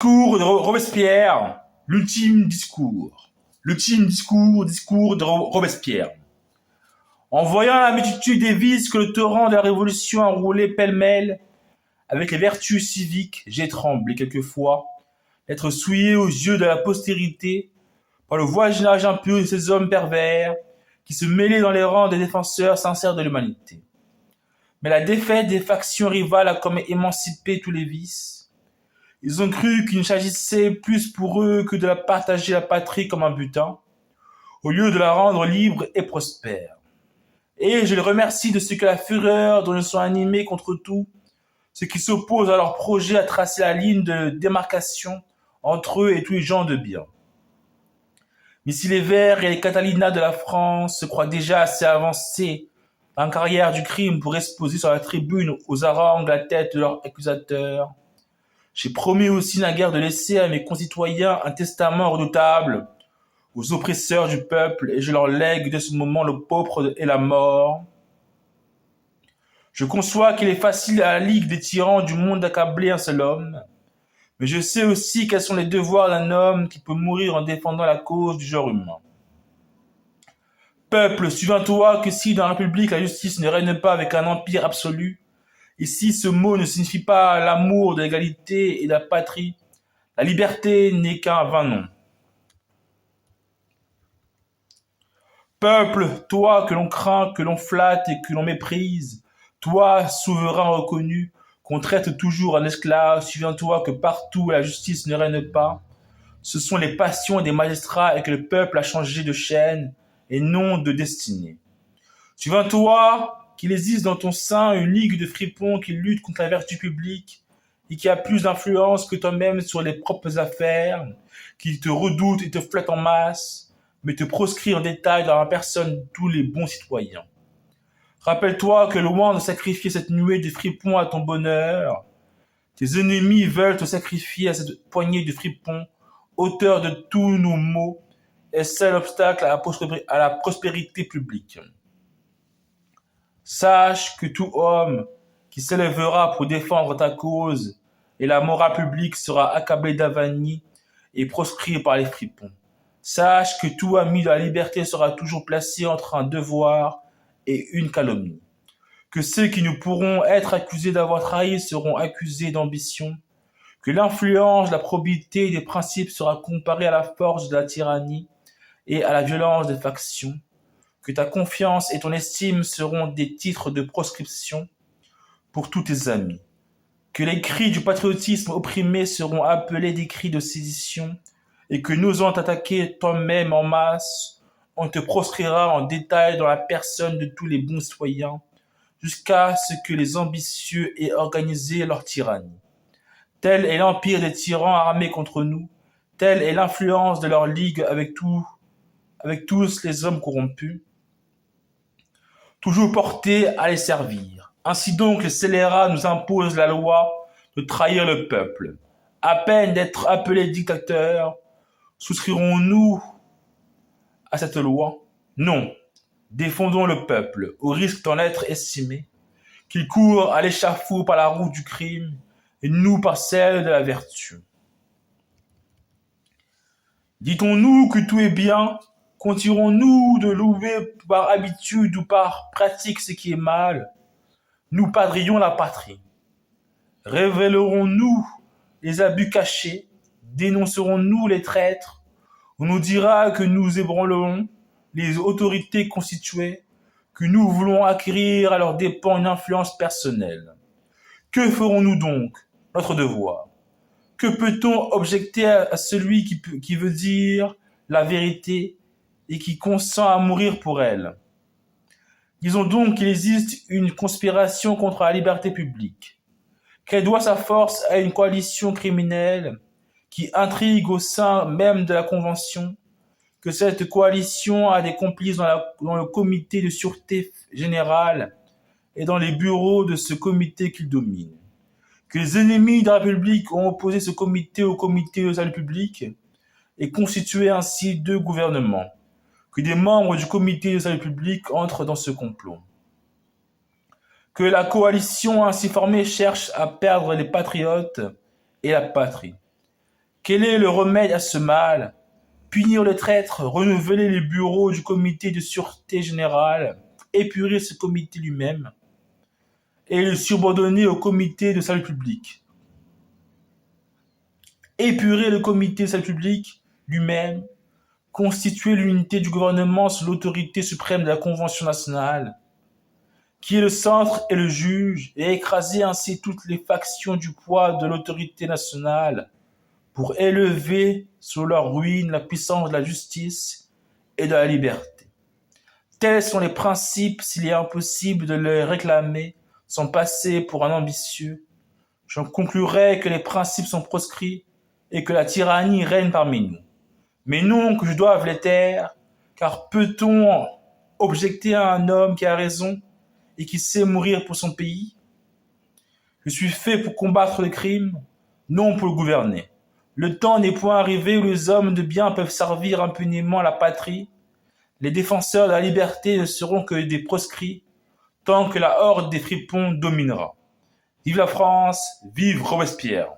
Discours de Robespierre, l'ultime discours. L'ultime discours de Robespierre. En voyant la multitude des vices que le torrent de la Révolution a roulé pêle-mêle, avec les vertus civiques, j'ai tremblé quelquefois d'être souillé aux yeux de la postérité par le voisinage impur de ces hommes pervers qui se mêlaient dans les rangs des défenseurs sincères de l'humanité. Mais la défaite des factions rivales a comme émancipé tous les vices. Ils ont cru qu'il ne s'agissait plus pour eux que de partager la patrie comme un butin, au lieu de la rendre libre et prospère. Et je les remercie de ce que la fureur dont ils sont animés contre tout, ce qui s'oppose à leur projet à tracer la ligne de démarcation entre eux et tous les gens de bien. Mais si les Verts et les Catalinas de la France se croient déjà assez avancés dans la carrière du crime pour exposer sur la tribune aux harangues la tête de leur accusateur, j'ai promis aussi naguère de laisser à mes concitoyens un testament redoutable aux oppresseurs du peuple, et je leur lègue de ce moment le pauvre et la mort. Je conçois qu'il est facile à la ligue des tyrans du monde d'accabler un seul homme, mais je sais aussi quels sont les devoirs d'un homme qui peut mourir en défendant la cause du genre humain. Peuple, souviens-toi que si dans la République la justice ne règne pas avec un empire absolu, et si ce mot ne signifie pas l'amour de l'égalité et de la patrie, la liberté n'est qu'un vain nom. Peuple, toi que l'on craint, que l'on flatte et que l'on méprise, toi, souverain reconnu, qu'on traite toujours en esclave, souviens-toi que partout où la justice ne règne pas, ce sont les passions des magistrats et que le peuple a changé de chaîne et non de destinée. Souviens-toi qu'il existe dans ton sein une ligue de fripons qui lutte contre la vertu publique et qui a plus d'influence que toi-même sur les propres affaires, qui te redoute et te flatte en masse, mais te proscrit en détail dans la personne tous les bons citoyens. Rappelle-toi que loin de sacrifier cette nuée de fripons à ton bonheur, tes ennemis veulent te sacrifier à cette poignée de fripons, auteur de tous nos maux et seul obstacle à la prospérité publique. Sache que tout homme qui s'élèvera pour défendre ta cause et la morale publique sera accablé d'avanie et proscrit par les fripons. Sache que tout ami de la liberté sera toujours placé entre un devoir et une calomnie. Que ceux qui ne pourront être accusés d'avoir trahi seront accusés d'ambition. Que l'influence de la probité et des principes sera comparée à la force de la tyrannie et à la violence des factions. Que ta confiance et ton estime seront des titres de proscription pour tous tes amis. Que les cris du patriotisme opprimé seront appelés des cris de sédition, et que n'osant t'attaquer toi-même en masse, on te proscrira en détail dans la personne de tous les bons citoyens, jusqu'à ce que les ambitieux aient organisé leur tyrannie. Tel est l'empire des tyrans armés contre nous, telle est l'influence de leur ligue avec tous les hommes corrompus, toujours portés à les servir. Ainsi donc, les scélérats nous imposent la loi de trahir le peuple. À peine d'être appelés dictateurs, souscrirons-nous à cette loi? Non. Défendons le peuple, au risque d'en être estimé, qu'il court à l'échafaud par la route du crime, et nous par celle de la vertu. Dit-on-nous que tout est bien? Continuerons-nous de louer par habitude ou par pratique ce qui est mal? Nous perdrions la patrie. Révélerons-nous les abus cachés? Dénoncerons-nous les traîtres? On nous dira que nous ébranlerons les autorités constituées, que nous voulons acquérir à leurs dépens une influence personnelle. Que ferons-nous donc? Notre devoir. Que peut-on objecter à celui qui veut dire la vérité et qui consent à mourir pour elle? Disons donc qu'il existe une conspiration contre la liberté publique, qu'elle doit sa force à une coalition criminelle qui intrigue au sein même de la Convention, que cette coalition a des complices dans le comité de sûreté générale et dans les bureaux de ce comité qu'il domine, que les ennemis de la République ont opposé ce comité au comité de salut public et constitué ainsi deux gouvernements, que des membres du comité de salut public entrent dans ce complot, que la coalition ainsi formée cherche à perdre les patriotes et la patrie, Quel est le remède à ce mal? Punir les traîtres, renouveler les bureaux du comité de sûreté générale, épurer ce comité lui-même et le subordonner au comité de salut public. Épurer le comité de salut public lui-même, constituer l'unité du gouvernement sous l'autorité suprême de la Convention nationale, qui est le centre et le juge, et écraser ainsi toutes les factions du poids de l'autorité nationale, pour élever sur leur ruine la puissance de la justice et de la liberté. Tels sont les principes, s'il est impossible de les réclamer sans passer pour un ambitieux. J'en conclurai que les principes sont proscrits et que la tyrannie règne parmi nous. Mais non que je doive les taire, car peut-on objecter à un homme qui a raison et qui sait mourir pour son pays? Je suis fait pour combattre le crime, non pour le gouverner. Le temps n'est point arrivé où les hommes de bien peuvent servir impunément la patrie. Les défenseurs de la liberté ne seront que des proscrits tant que la horde des fripons dominera. Vive la France, vive Robespierre!